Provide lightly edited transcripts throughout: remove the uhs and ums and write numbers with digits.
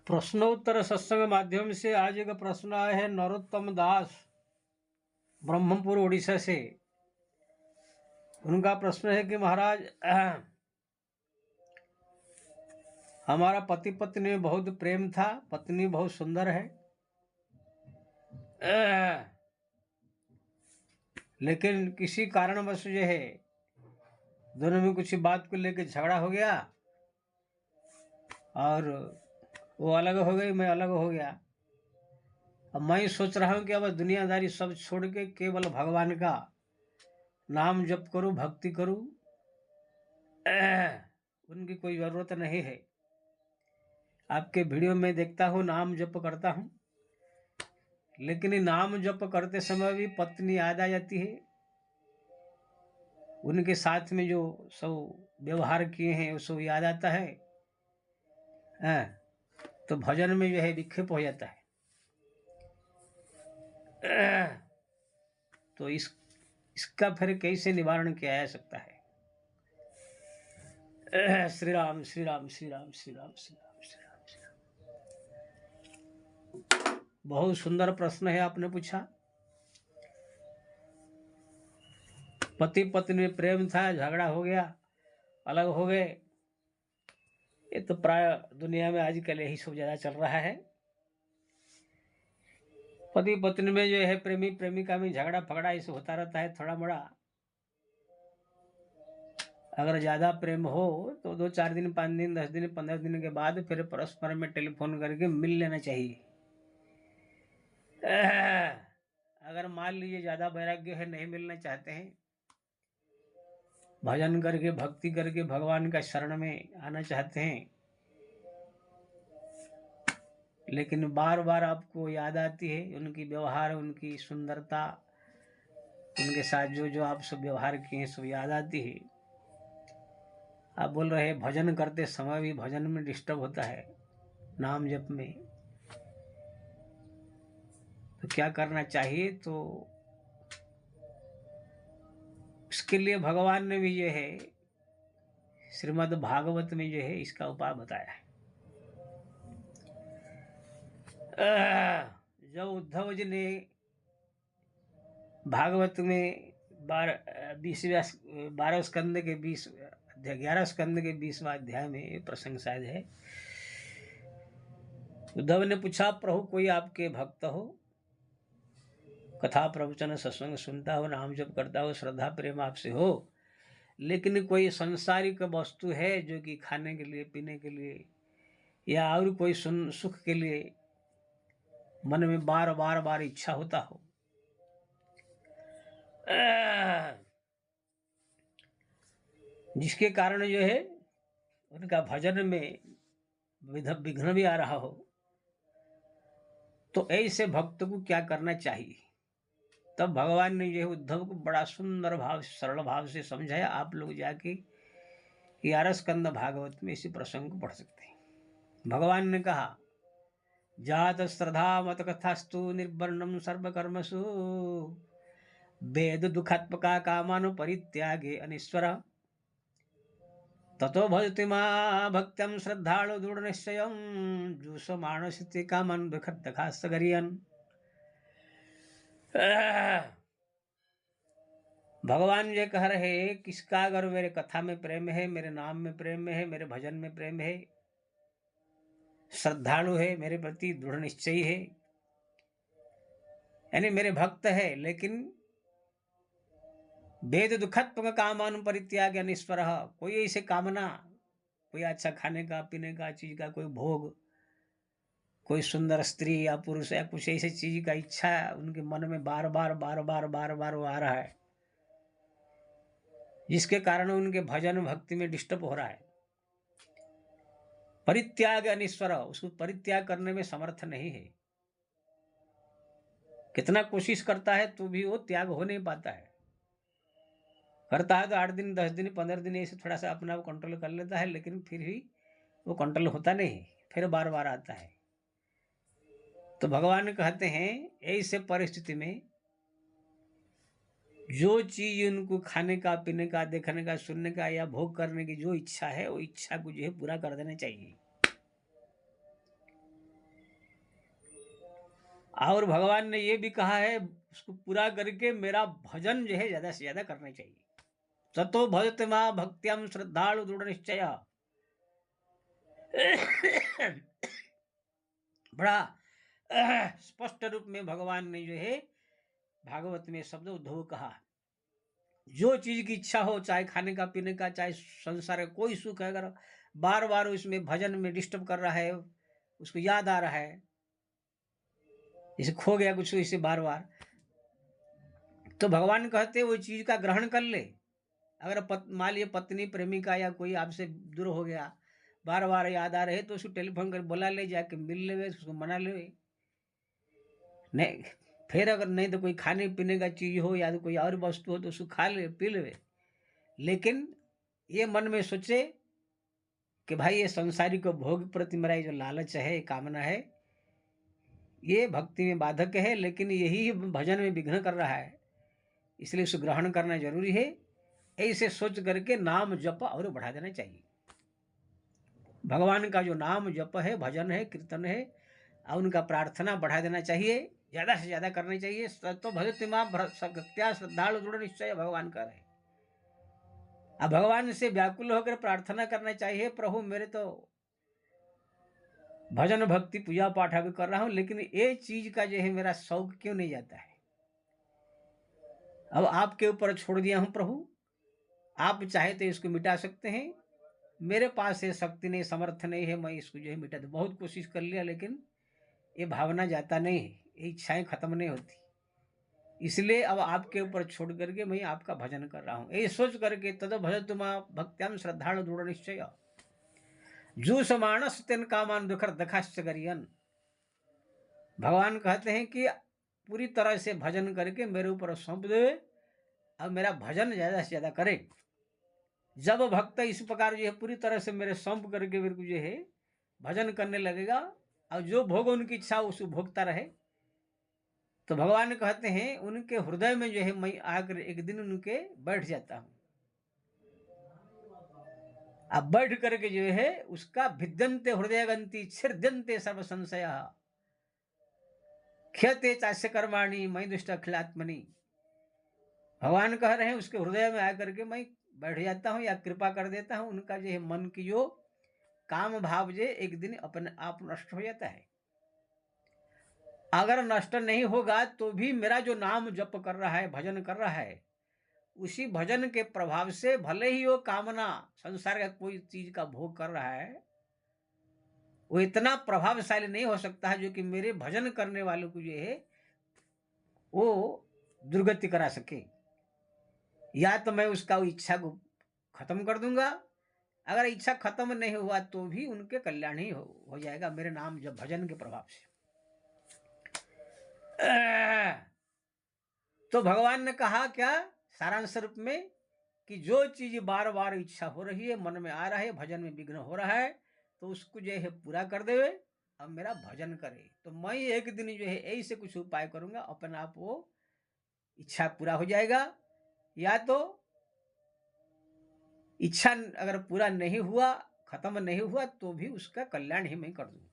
प्रश्नोत्तर सत्संग माध्यम से आज एक प्रश्न आया है नरोत्तम दास ब्रह्मपुर उड़ीसा से। उनका प्रश्न है कि महाराज हमारा पति पत्नी में बहुत प्रेम था, पत्नी बहुत सुंदर है, लेकिन किसी कारणवश जो है दोनों में कुछ बात को लेकर झगड़ा हो गया और वो अलग हो गई, मैं अलग हो गया। अब मैं सोच रहा हूँ कि अब दुनियादारी सब छोड़ के केवल भगवान का नाम जप करूँ, भक्ति करूँ, उनकी कोई ज़रूरत नहीं है। आपके वीडियो में देखता हूँ नाम जप करता हूँ, लेकिन नाम जप करते समय भी पत्नी याद आ जाती है। उनके साथ में जो सब व्यवहार किए हैं वो सब याद आता है। तो भजन में जो है विक्षेप हो जाता है। तो इसका फिर कैसे निवारण किया जा सकता है? श्री राम श्री राम श्री राम श्री राम श्री राम श्री राम श्री राम। बहुत सुंदर प्रश्न है आपने पूछा। पति पत्नी में प्रेम था, झगड़ा हो गया, अलग हो गए। ये तो प्राय दुनिया में आजकल यही सब ज्यादा चल रहा है। पति पत्नी में जो है प्रेमी प्रेमिका में झगड़ा फगड़ा इसे होता रहता है थोड़ा मोड़ा। अगर ज्यादा प्रेम हो तो 2-4 दिन, 5 दिन, 10 दिन, 15 दिन के बाद फिर परस्पर में टेलीफोन करके मिल लेना चाहिए। अगर मान लीजिए ज्यादा वैराग्य है, नहीं मिलना चाहते हैं, भजन करके भक्ति करके भगवान का शरण में आना चाहते हैं, लेकिन बार बार आपको याद आती है उनकी व्यवहार, उनकी सुंदरता, उनके साथ जो जो आप सब व्यवहार किए सब याद आती है। आप बोल रहे हैं भजन करते समय भी भजन में डिस्टर्ब होता है, नाम जप में, तो क्या करना चाहिए? तो इसके लिए भगवान ने भी जो है श्रीमद् भागवत में जो है इसका उपाय बताया है। जब उद्धव जी ने भागवत में 12 स्कंद के 11 स्कंद के 20वां अध्याय में प्रसंग शायद है, उद्धव ने पूछा प्रभु कोई आपके भक्त हो, कथा प्रवचन सत्संग सुनता हो, नाम जप करता हो, श्रद्धा प्रेम आपसे हो, लेकिन कोई संसारिक वस्तु है जो कि खाने के लिए, पीने के लिए या और कोई सुख के लिए मन में बार बार बार इच्छा होता हो, जिसके कारण जो है उनका भजन में विघ्न भी आ रहा हो, तो ऐसे भक्त को क्या करना चाहिए? तब भगवान ने जो है उद्धव को बड़ा सुंदर भाव, सरल भाव से समझाया। आप लोग जाके 11 स्कंद भागवत में इसी प्रसंग को पढ़ सकते हैं। भगवान ने कहा जात श्रद्धा मत कथास्तु निर्वर्णम सर्वकर्मसु वेद दुखात्मका कामान परित्यागे अनीश्वर ततो भजति मां भक्त्यं श्रद्धाळु दृढ़ निश्चयं जुष मानसिते कामन दुखदखास्तगरियन। भगवान ये कह रहे किसका अगर मेरे कथा में प्रेम है, मेरे नाम में प्रेम है, मेरे भजन में प्रेम है, श्रद्धालु है, मेरे प्रति दृढ़ निश्चयी है, यानी मेरे भक्त है, लेकिन वेद दुखत्मक कामान परित्याग अनीश्वर, कोई ऐसे कामना, कोई अच्छा खाने का पीने का चीज का कोई भोग, कोई सुंदर स्त्री या पुरुष या कुछ ऐसी चीज का इच्छा उनके मन में बार बार बार बार बार बार वो आ रहा है, जिसके कारण उनके भजन भक्ति में डिस्टर्ब हो रहा है। परित्याग अनीश्वर, उसको परित्याग करने में समर्थ नहीं है। कितना कोशिश करता है तो भी वो त्याग हो नहीं पाता है। करता है तो 8 दिन 10 दिन 15 दिन ऐसे थोड़ा सा अपना कंट्रोल कर लेता है, लेकिन फिर भी वो कंट्रोल होता नहीं, फिर बार बार आता है। तो भगवान कहते हैं ऐसे परिस्थिति में जो चीज उनको खाने का, पीने का, देखने का, सुनने का या भोग करने की जो इच्छा है, वो इच्छा को जो है पूरा कर देना चाहिए। और भगवान ने ये भी कहा है, उसको पूरा करके मेरा भजन जो है ज्यादा से ज्यादा करना चाहिए। ततो भजते मां भक्त्याम श्रद्धालु दृढ़ निश्चय। बड़ा स्पष्ट रूप में भगवान ने जो है भागवत में शब्द उद्धव कहा, जो चीज की इच्छा हो, चाहे खाने का पीने का, चाहे संसार का कोई सुख है, अगर बार बार उसमें भजन में डिस्टर्ब कर रहा है, उसको याद आ रहा है, जैसे खो गया कुछ इसे बार बार, तो भगवान कहते वो चीज का ग्रहण कर ले। अगर मान लिया पत्नी प्रेमिका या कोई आपसे दूर हो गया, बार बार याद आ रहे, तो उसको टेलीफोन कर बुला ले, जाके मिल ले, उसको मना ले। नहीं, फिर अगर नहीं तो कोई खाने पीने का चीज हो या तो कोई और वस्तु हो तो उसको खा ले, पी ले। लेकिन ये मन में सोचे कि भाई ये संसारिक भोग प्रति मेरा जो लालच है, कामना है, ये भक्ति में बाधक है, लेकिन यही भजन में विघ्न कर रहा है, इसलिए उसे ग्रहण करना जरूरी है। ऐसे सोच करके नाम जप और बढ़ा देना चाहिए। भगवान का जो नाम जप है, भजन है, कीर्तन है, और उनका प्रार्थना बढ़ा देना चाहिए, ज्यादा से ज्यादा करनी चाहिए। तो भजति मां भक्त्या श्रद्धालु दृढ़ निश्चय भगवान कर रहे। अब भगवान से व्याकुल होकर प्रार्थना करना चाहिए, प्रभु मेरे तो भजन भक्ति पूजा पाठ भी कर रहा हूं, लेकिन ये चीज का जो है मेरा शौक क्यों नहीं जाता है। अब आपके ऊपर छोड़ दिया हूं प्रभु, आप चाहे तो इसको मिटा सकते हैं, मेरे पास ये शक्ति नहीं, समर्थ नहीं है, मैं इसको जो है मिटा दूं। बहुत कोशिश कर लिया, लेकिन ये भावना जाता नहीं है, ये इच्छाएं खत्म नहीं होती, इसलिए अब आपके ऊपर छोड़ करके मैं आपका भजन कर रहा हूं। ये सोच करके तद भजत मां भक्त्याम श्रद्धालु दृढ़ निश्चय जूस मानस तेन कामान दुखर दखाश्च गरियन। भगवान कहते हैं कि पूरी तरह से भजन करके मेरे ऊपर सौंप दे, अब मेरा भजन ज्यादा से ज्यादा करे। जब भक्त इस प्रकार जो है पूरी तरह से मेरे सौंप करके मेरे को जो है भजन करने लगेगा, और जो भोग उनकी इच्छा उसको भोगता रहे, तो भगवान कहते हैं उनके हृदय में जो है मैं आकर एक दिन उनके बैठ जाता हूं। अब बैठ करके जो है उसका भिद्यंते हृदय गंती छिद्यंते सर्व संशय ख्यते चाष्य कर्माणी मई दुष्ट अखिलात्मनि। भगवान कह रहे हैं उसके हृदय में आकर के मैं बैठ जाता हूं या कृपा कर देता हूं, उनका जो है मन की जो काम भाव जो एक दिन अपने आप नष्ट हो जाता है। अगर नष्ट नहीं होगा तो भी मेरा जो नाम जप कर रहा है, भजन कर रहा है, उसी भजन के प्रभाव से भले ही वो कामना संसार का कोई चीज का भोग कर रहा है, वो इतना प्रभावशाली नहीं हो सकता है जो कि मेरे भजन करने वालों को जो है वो दुर्गति करा सके। या तो मैं उसका इच्छा को खत्म कर दूंगा, अगर इच्छा खत्म नहीं हुआ तो भी उनके कल्याण ही हो जाएगा मेरे नाम जब भजन के प्रभाव से। तो भगवान ने कहा क्या सारांश रूप में कि जो चीज बार बार इच्छा हो रही है, मन में आ रहा है, भजन में विघ्न हो रहा है, तो उसको जो है पूरा कर देवे, अब मेरा भजन करे। तो मैं एक दिन जो है ऐसे कुछ उपाय करूंगा, अपने आप वो इच्छा पूरा हो जाएगा। या तो इच्छा अगर पूरा नहीं हुआ, खत्म नहीं हुआ, तो भी उसका कल्याण ही मैं कर दूंगा।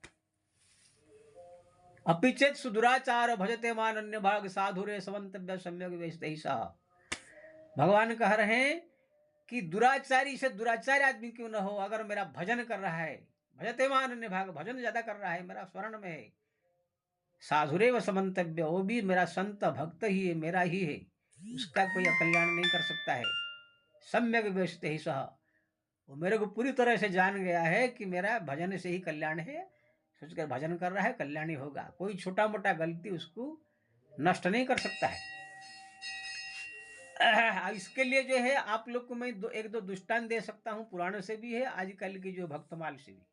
अपिचेत सुदुराचार भजते मान अन्य भाग साधुरे समन्तव्य सम्यक वेशतैसा। भगवान कह रहे हैं कि दुराचारी से दुराचारी आदमी क्यों न हो, अगर मेरा भजन कर रहा है, भजते मान अन्य भाग, भजन ज्यादा कर रहा है, मेरा स्वर्ण में है, साधुरे व समन्तव्य, वो भी मेरा संत भक्त ही है, मेरा ही है, उसका कोई कल्याण नहीं कर सकता है। सम्यक वेशतैसा, वो मेरे को पूरी तरह से जान गया है कि मेरा भजन से ही कल्याण है, सोचकर भजन कर रहा है, कल्याणी होगा। कोई छोटा मोटा गलती उसको नष्ट नहीं कर सकता है। इसके लिए जो है आप लोग को मैं एक दो दृष्टांत दे सकता हूं, पुराण से भी है, आजकल की जो भक्तमाल से भी।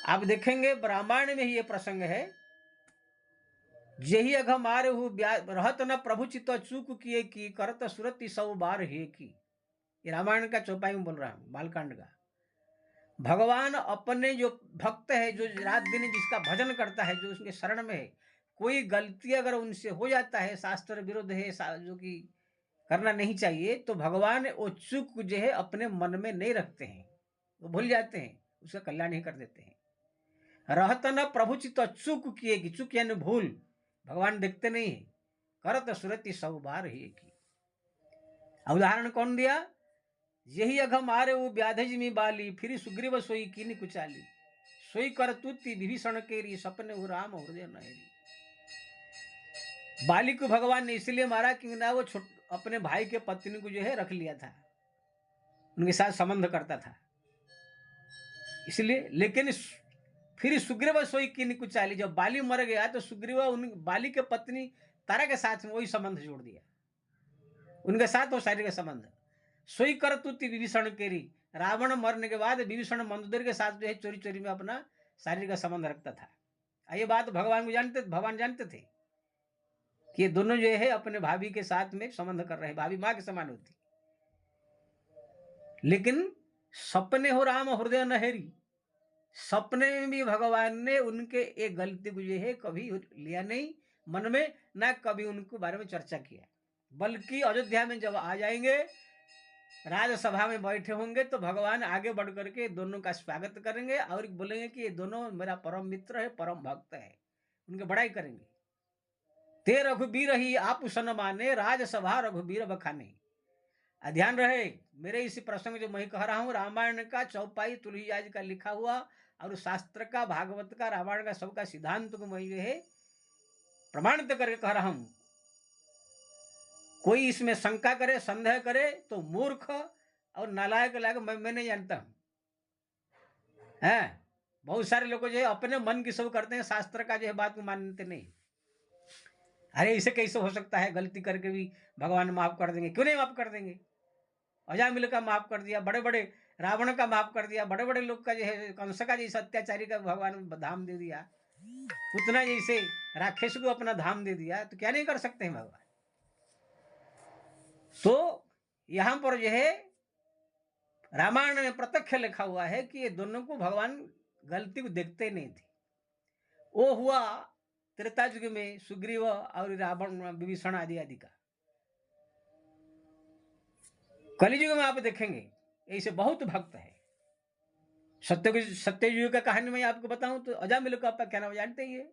आप देखेंगे ब्राह्मण में ही ये प्रसंग है, जेहि अघ मारे हु रहत न प्रभु चित्त चूक किए की करत सुरति सौ बार हे की। ये रामायण का चौपाई में बोल रहा हूं, बालकांड का। भगवान अपने जो भक्त है, जो रात दिन जिसका भजन करता है, जो उसके शरण में है, कोई गलती अगर उनसे हो जाता है, शास्त्र विरुद्ध है, जो कि करना नहीं चाहिए, तो भगवान वो चूक जो है अपने मन में नहीं रखते हैं, वो भूल जाते हैं, उसका कल्याण ही कर देते हैं। रहत न प्रभु चित चूक किए की, चूक यानी भूल, भगवान देखते नहीं है। करत सुरति सब बार ही की। उदाहरण कौन दिया? यही अघ मारे वो व्याधज में बाली, फिर सुग्रीव सोई कीन कुचाली, सोई कर तुति विभीषण केरी, सपने हो राम हृदय नहेरी। बाली को भगवान ने इसलिए मारा कि ना वो अपने भाई के पत्नी को जो है रख लिया था, उनके साथ संबंध करता था इसलिए। लेकिन फिर सुग्रीव सोई कीन कुचाली, जब बाली मर गया तो सुग्रीव उन बाली के पत्नी तारा के साथ में वही संबंध जोड़ दिया, उनके साथ वो शारीरिक संबंध। सोई कर तुति विभीषण केरी, रावण मरने के बाद विभीषण मंदोदरी के साथ जो है चोरी चोरी में अपना शारीरिक संबंध रखता था। ये बात भगवान को जानते, भगवान जानते थे कि ये दोनों जो है अपने भाभी के साथ में संबंध कर रहे हैं, भाभी माँ के समान होती। लेकिन सपने हो राम हृदय नहेरी, सपने में भी भगवान ने उनके एक गलती को जो है कभी लिया नहीं मन में, ना कभी उनको बारे में चर्चा किया। बल्कि अयोध्या में जब आ जाएंगे, राजसभा में बैठे होंगे, तो भगवान आगे बढ़ करके दोनों का स्वागत करेंगे और बोलेंगे कि ये दोनों मेरा परम मित्र है, परम भक्त है, उनकी बड़ाई करेंगे। ते रघुबीर ही आप सन माने, राजसभा रघुबीर बखाने। ध्यान रहे, मेरे इसी प्रसंग जो मैं कह रहा हूँ, रामायण का चौपाई तुलसीदास का लिखा हुआ और शास्त्र का, भागवत का, रामायण का, सबका सिद्धांत को मैं जो है प्रमाणित करके कह रहा हूं। कोई इसमें शंका करे, संदेह करे तो मूर्ख और नालायक लायक मैं नहीं जानता हूं। बहुत सारे लोग जो है अपने मन की सब करते हैं, शास्त्र का जो है बात को मानते नहीं। अरे इसे कैसे हो सकता है, गलती करके भी भगवान माफ कर देंगे? क्यों नहीं माफ कर देंगे? अजामिल का माफ कर दिया, बड़े बड़े रावण का माफ कर दिया, बड़े बड़े लोग का जो है कंस का जैसे अत्याचारी का भगवान धाम दे दिया, उतना जैसे राक्षस को अपना धाम दे दिया, तो क्या नहीं कर सकते हैं भगवान? तो यहां पर जो है रामायण में प्रत्यक्ष लिखा हुआ है कि ये दोनों को भगवान गलती को देखते नहीं थे। वो हुआ त्रेता युग में सुग्रीव और रावण, विभीषण आदि आदि का। कलियुग में आप देखेंगे ऐसे बहुत भक्त है। सत्य युग का कहानी में आपको बताऊं तो अजामिल का क्या नाम जानते ही है।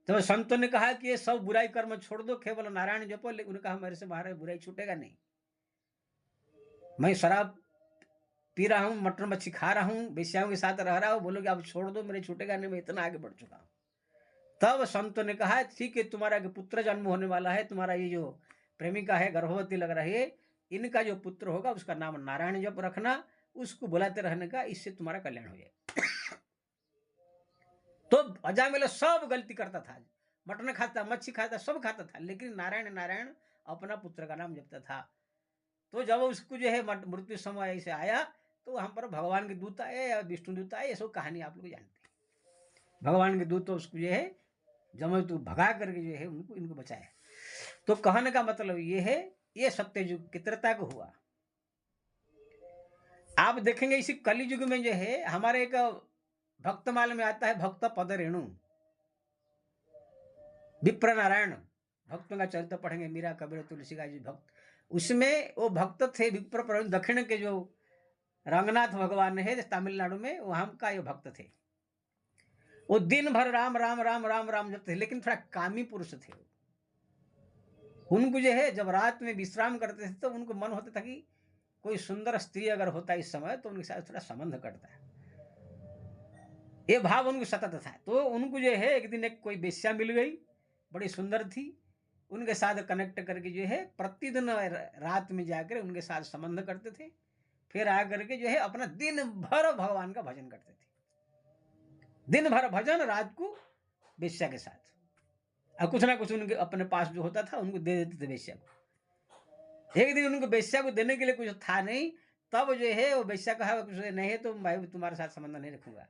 तो संतों ने कहा कि ये सब बुराई कर्म छोड़ दो, केवल नारायण जपो। लेकिन उन्होंने कहा मेरे से महाराज बुराई छूटेगा नहीं, मैं शराब पी रहा हूँ, मटन मच्छी खा रहा हूँ, वेश्याओं के साथ रह रहा हूँ, बोलोगे आप छोड़ दो, मेरे छूटेगा नहीं, मैं इतना आगे बढ़ चुका हूँ। तब संतों ने कहा ठीक है, तुम्हारा पुत्र जन्म होने वाला है, तुम्हारा ये जो प्रेमिका है गर्भवती लग रही है, इनका जो पुत्र होगा उसका नाम नारायण जप रखना, उसको बुलाते रहने का, इससे तुम्हारा कल्याण हो जाए। तो अजामिल सब गलती करता था, मटन खाता, मच्छी खाता, सब खाता था, लेकिन नारायण नारायण अपना पुत्र का नाम जपता था। तो जब उसको जो है मृत्यु समय ऐसे आया, तो वहां पर भगवान के दूत आए या विष्णु दूत आए, ये सब कहानी आप लोग जानते हैं। भगवान के दूत तो उसको जो है जब तो भगा करके जो है उनको इनको बचाया। तो कहने का मतलब ये है, ये सत्य युग की त्रेता को हुआ। आप देखेंगे इसी कलि युग में जो है हमारे एक भक्तमाल में आता है भक्त पद रेणु, विप्र नारायण भक्तों का चरित्र पढ़ेंगे, मीरा कबीर तुलसीदास जी भक्त, उसमें वो भक्त थे विप्र, दक्षिण के जो रंगनाथ भगवान है तमिलनाडु में, वहां का ये भक्त थे। वो दिन भर राम राम राम राम राम जपते थे, लेकिन थोड़ा कामी पुरुष थे। उनको जो है जब रात में विश्राम करते थे तो उनको मन होता था कि कोई सुंदर स्त्री अगर होता इस समय तो उनके साथ थोड़ा संबंध करता है, ये भाव उनको सतत था। तो उनको जो है एक दिन एक कोई वेश्या मिल गई, बड़ी सुंदर थी, उनके साथ कनेक्ट करके जो है प्रतिदिन रात में जाकर उनके साथ संबंध करते थे, फिर आकर के जो है अपना दिन भर भगवान का भजन करते थे। दिन भर भजन, रात को वेश्या के साथ, और कुछ ना कुछ उनके अपने पास जो होता था उनको दे देते थे वेश्या को। एक दिन उनको वेश्या को देने के लिए कुछ था नहीं, तब जो है वो वेश्या कहा कुछ नहीं है तो भाई तुम्हारे साथ संबंध नहीं रखूंगा।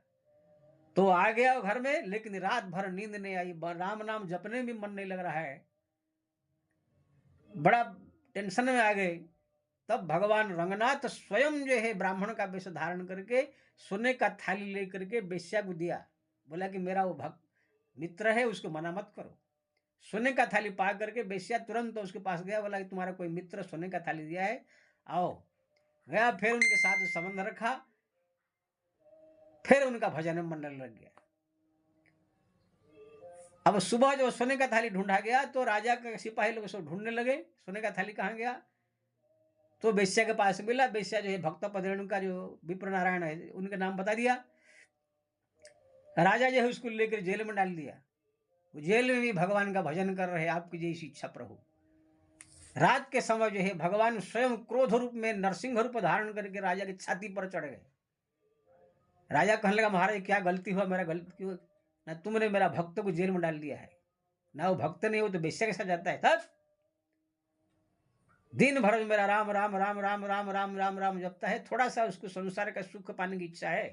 तो आ गया वो घर में, लेकिन रात भर नींद नहीं आई, राम नाम जपने में मन नहीं लग रहा है, बड़ा टेंशन में आ गए। तब भगवान रंगनाथ स्वयं जो है ब्राह्मण का वेश धारण करके सोने का थाली लेकर के वेश्या को दिया, बोला कि मेरा वो भक्त मित्र है, उसको मना मत करो। सोने का थाली पा करके वेश्या तुरंत तो उसके पास गया, बोला कि तुम्हारा कोई मित्र सोने का थाली दिया है, आओ। गया, फिर उनके साथ संबंध रखा, फिर उनका भजन में मन लग गया। अब सुबह जब सोने का थाली ढूंढा गया तो राजा के सिपाही लोग उसको ढूंढने लगे, सोने का थाली कहाँ गया। तो वेश्या के पास मिला, वेश्या जो है भक्त पदरेणु का जो विप्र नारायण है उनके नाम बता दिया। राजा जो है उसको लेकर जेल में डाल दिया। वो जेल में भी भगवान का भजन कर रहे, आपकी जैसी इच्छा प्रभु। रात के समय जो है भगवान स्वयं क्रोध रूप में नरसिंह रूप धारण करके राजा की छाती पर चढ़ गए। राजा कहने लगा, महाराज क्या गलती हुआ, मेरा गलती क्यों, ना तुमने मेरा भक्त को जेल में डाल दिया है, ना वो भक्त नहीं हो तो बेश्या के साथ जाता है। तब दिन भर मेरा राम राम राम राम राम राम राम राम जपता है, थोड़ा सा उसको संसार का सुख पाने की इच्छा है।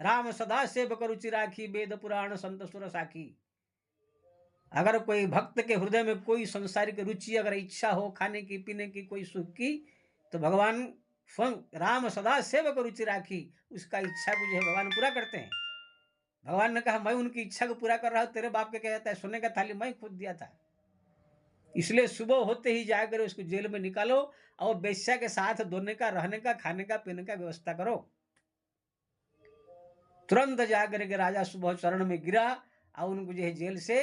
राम सदा सेवक रुचि राखी, वेद पुराण संत सुर साखी। अगर कोई भक्त के हृदय में कोई संसारिक रुचि, अगर इच्छा हो खाने की पीने की कोई सुख की, तो भगवान राम सदा सेवक रुचि राखी, उसका इच्छा को जो है भगवान पूरा करते हैं। भगवान ने कहा मैं उनकी इच्छा को पूरा कर रहा हूं, तेरे बाप के क्या जाता है, सोने का थाली मैं खुद दिया था। इसलिए सुबह होते ही जाकर उसको जेल में निकालो और वेश्या के साथ दोने का, रहने का, खाने का, पीने का व्यवस्था करो। तुरंत जाकर के राजा सुबह चरण में गिरा और उनको जो है जेल से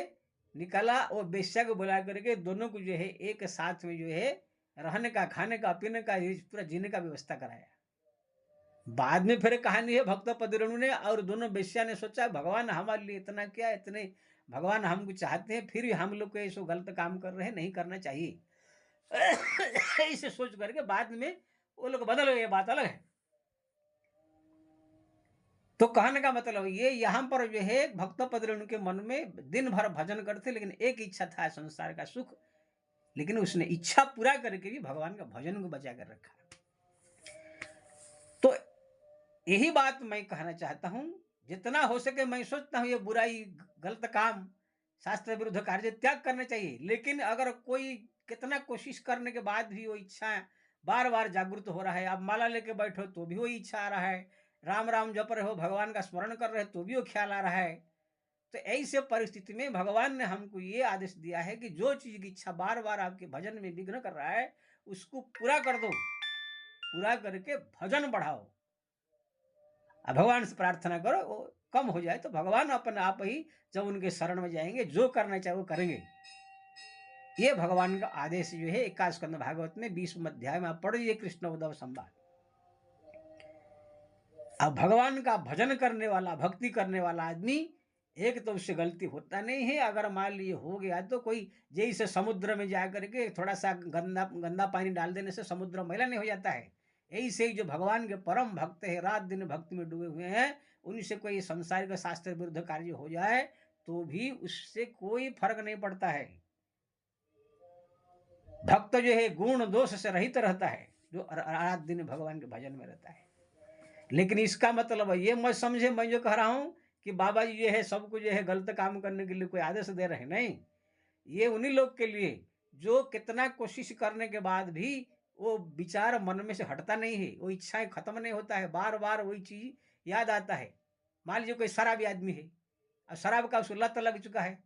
निकाला और वेश्या को बुला करके दोनों को जो है एक साथ में जो है रहने का, खाने का, पीने का, पूरा जीने का व्यवस्था कराया। बाद में फिर कहानी है भक्त पदरेणु ने और दोनों वेश्या ने सोचा भगवान हमारे लिए इतना क्या, इतने भगवान हमको चाहते हैं, फिर भी हम लोग को ऐसा गलत काम कर रहे हैं, नहीं करना चाहिए। ऐसे सोच करके बाद में वो लोग बदल गए, बात अलग है। तो कहने का मतलब ये, यहाँ पर जो है भक्त पदरेणु के मन में दिन भर भजन करते, लेकिन एक इच्छा था संसार का सुख, लेकिन उसने इच्छा पूरा करके भी भगवान का भजन को बचा कर रखा। तो यही बात मैं कहना चाहता हूं, जितना हो सके मैं सोचता हूं ये बुराई, गलत काम, शास्त्र विरुद्ध कार्य त्याग करना चाहिए, लेकिन अगर कोई कितना कोशिश करने के बाद भी वो इच्छा बार बार जागृत हो रहा है, आप माला लेके बैठो तो भी वो इच्छा आ रहा है, राम राम जप रहे हो, भगवान का स्मरण कर रहे हो तो भी वो ख्याल आ रहा है, तो ऐसे परिस्थिति में भगवान ने हमको ये आदेश दिया है कि जो चीज की इच्छा बार बार आपके भजन में विघ्न कर रहा है उसको पूरा कर दो, पूरा करके भजन बढ़ाओ। भगवान से प्रार्थना करो, वो कम हो जाए तो भगवान अपने आप ही जब उनके शरण में जाएंगे, जो करना चाहे वो करेंगे। ये भगवान का आदेश जो है 21 स्कंद भागवत में 20वें अध्याय में आप पढ़िए, कृष्ण उद्धव संवाद। अब भगवान का भजन करने वाला, भक्ति करने वाला आदमी, एक तो उससे गलती होता नहीं है, अगर मान लीजिए हो गया तो कोई जैसे समुद्र में जाकर के थोड़ा सा गंदा गंदा पानी डाल देने से समुद्र मैला नहीं हो जाता है, ऐसे ही जो भगवान के परम भक्त है, रात दिन भक्ति में डूबे हुए हैं, उनसे कोई संसारिक शास्त्र विरुद्ध कार्य हो जाए तो भी उससे कोई फर्क नहीं पड़ता है। भक्त जो है गुण दोष से रहित रहता है, जो रात दिन भगवान के भजन में रहता है। लेकिन इसका मतलब ये मत समझे मैं जो कह रहा हूं कि बाबा जी जो है सबको जो है गलत काम करने के लिए कोई आदेश दे रहे हैं, नहीं। ये उन्हीं लोग के लिए जो कितना कोशिश करने के बाद भी वो विचार मन में से हटता नहीं है, वो इच्छाएं खत्म नहीं होता है, बार बार वही चीज याद आता है। मान लीजिए कोई शराबी आदमी है और शराब का उसको लत लग चुका है,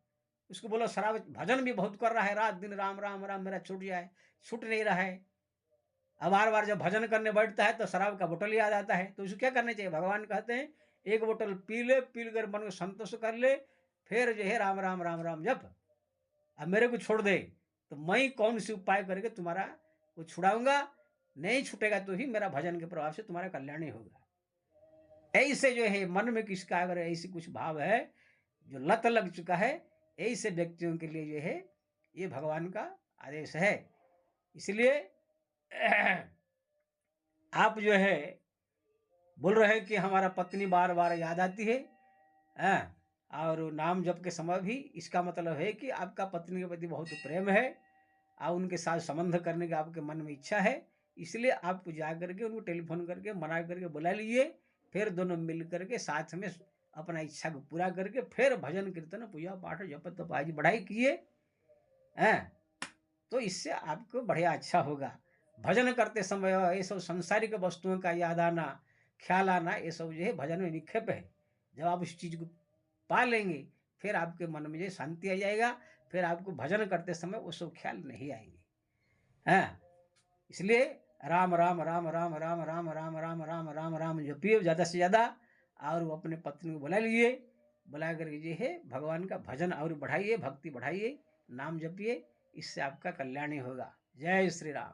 उसको बोलो शराब, भजन भी बहुत कर रहा है, रात दिन राम राम राम मेरा छूट जाए, छूट नहीं रहा है। अब बार बार जब भजन करने बैठता है तो शराब का बोतल याद आता है, तो उसको क्या करना चाहिए, भगवान कहते हैं एक बोतल पी ले, पी कर मन को संतोष कर ले, फिर जो है राम राम राम राम जप, अब मेरे को छोड़ दे, तो मैं कौन सी उपाय करके तुम्हारा वो छुड़ाऊंगा, नहीं छूटेगा तो ही मेरा भजन के प्रभाव से तुम्हारा कल्याण ही होगा। ऐसे जो है मन में किसका अगर ऐसी कुछ भाव है जो लत लग चुका है, ऐसे व्यक्तियों के लिए जो है ये भगवान का आदेश है। इसलिए आप जो है बोल रहे हैं कि हमारा पत्नी बार बार याद आती है, और नाम जप के समय भी, इसका मतलब है कि आपका पत्नी के प्रति बहुत प्रेम है और उनके साथ संबंध करने का आपके मन में इच्छा है, इसलिए आप जा करके उनको टेलीफोन करके मना करके बुला लीजिए, फिर दोनों मिल करके साथ में अपना इच्छा को पूरा करके फिर भजन कीर्तन पूजा पाठ जप तप आदि बढ़ाई कीजिए, तो इससे आपको बढ़िया अच्छा होगा। भजन करते समय ये सब संसारिक वस्तुओं का याद आना, ख्याल आना, ये सब जो है भजन में निक्षेप है। जब आप उस चीज को पा लेंगे फिर आपके मन में जो शांति आ जाएगा, फिर आपको भजन करते समय वो सब ख्याल नहीं आएंगे। इसलिए राम राम राम राम राम राम राम राम राम राम राम जपिए ज्यादा से ज्यादा, और वो अपने पत्नी को बुला लीजिए, बुला करके ये है भगवान का भजन और बढ़ाइए, भक्ति बढ़ाइए, नाम जपिए, इससे आपका कल्याण ही होगा। जय श्री राम।